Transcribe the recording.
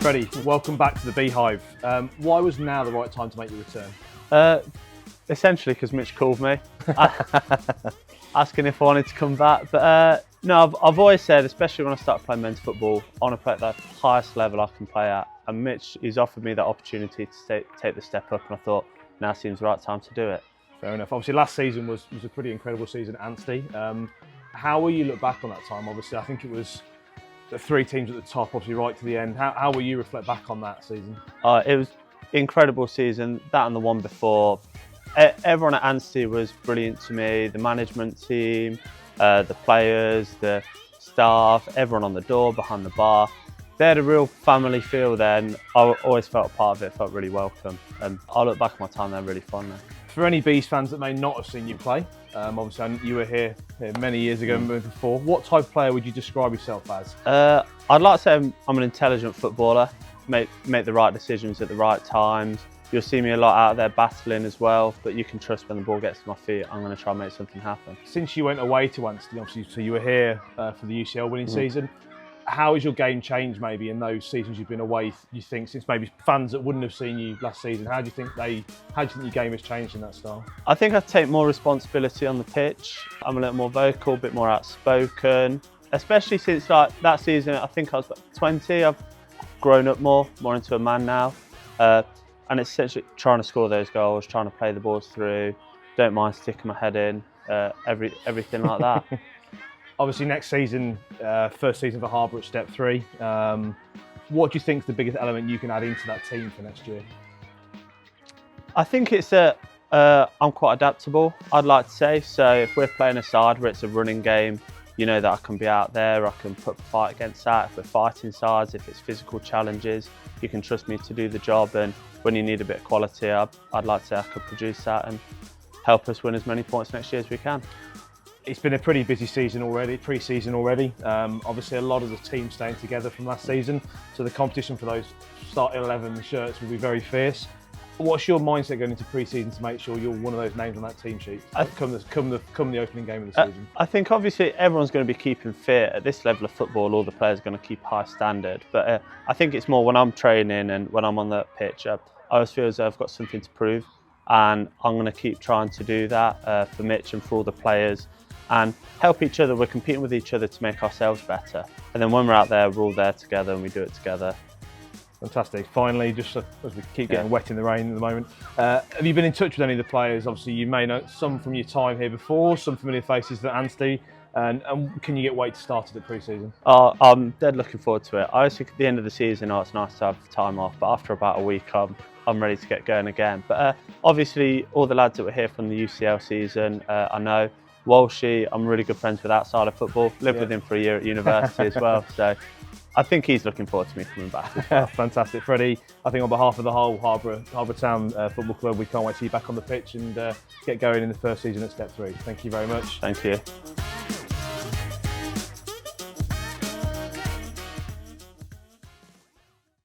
Freddie, welcome back to the BeeHive. Why was now the right time to make your return? Essentially because Mitch called me asking if I wanted to come back. But no, I've always said, especially when I started playing men's football, I want to play at the highest level I can play at. And Mitch, he's offered me that opportunity to take the step up, and I thought now seems the right time to do it. Fair enough. Obviously, last season was a pretty incredible season at Anstey. How will you look back on that time? Obviously, I think it was the three teams at the top, obviously right to the end. How will you reflect back on that season? It was an incredible season, that and the one before. Everyone at Anstey was brilliant to me. The management team, the players, the staff, everyone on the door, behind the bar. They had a real family feel there, and I always felt part of it, felt really welcome. And I look back on my time there really fondly. For any Bees fans that may not have seen you play, obviously you were here many years ago, before. What type of player would you describe yourself as? I'd like to say I'm an intelligent footballer, make the right decisions at the right times. You'll see me a lot out there battling as well, but you can trust when the ball gets to my feet, I'm going to try and make something happen. Since you went away to Anstey, obviously, so you were here for the UCL winning season. How has your game changed maybe in those seasons you've been away, you think, since maybe fans that wouldn't have seen you last season? How do you think your game has changed in that style? I think I take more responsibility on the pitch. I'm a little more vocal, a bit more outspoken, especially since that season, I think I was about 20. I've grown up more into a man now. And it's essentially trying to score those goals, trying to play the balls through, don't mind sticking my head in, everything like that. Obviously next season, first season for Harbour at Step 3. What do you think is the biggest element you can add into that team for next year? I think it's I'm quite adaptable, I'd like to say. So if we're playing a side where it's a running game, you know that I can be out there, I can put the fight against that. If we're fighting sides, if it's physical challenges, you can trust me to do the job. And when you need a bit of quality, I'd like to say I could produce that and help us win as many points next year as we can. It's been a pretty busy season already, pre-season already. Obviously a lot of the team staying together from last season, so the competition for those starting 11 shirts will be very fierce. What's your mindset going into pre-season to make sure you're one of those names on that team sheet come the opening game of the season? I think obviously everyone's going to be keeping fit. At this level of football, all the players are going to keep high standard. But I think it's more when I'm training and when I'm on the pitch, I always feel as though I've got something to prove. And I'm going to keep trying to do that for Mitch and for all the players, and help each other. We're competing with each other to make ourselves better. And then when we're out there, we're all there together and we do it together. Fantastic. Finally, just as we keep getting wet in the rain at the moment, have you been in touch with any of the players? Obviously, you may know some from your time here before, some familiar faces at Anstey. And can you get weight started at pre-season? I'm dead looking forward to it. I always think at the end of the season, it's nice to have time off, but after about a week, I'm ready to get going again. But obviously, all the lads that were here from the UCL season, I know. Walshy, I'm really good friends with outside of football. Lived with him for a year at university as well. So I think he's looking forward to me coming back as well. Fantastic. Freddie, I think on behalf of the whole Harbour Town Football Club, we can't wait to see you back on the pitch and get going in the first season at Step 3. Thank you very much. Thank you.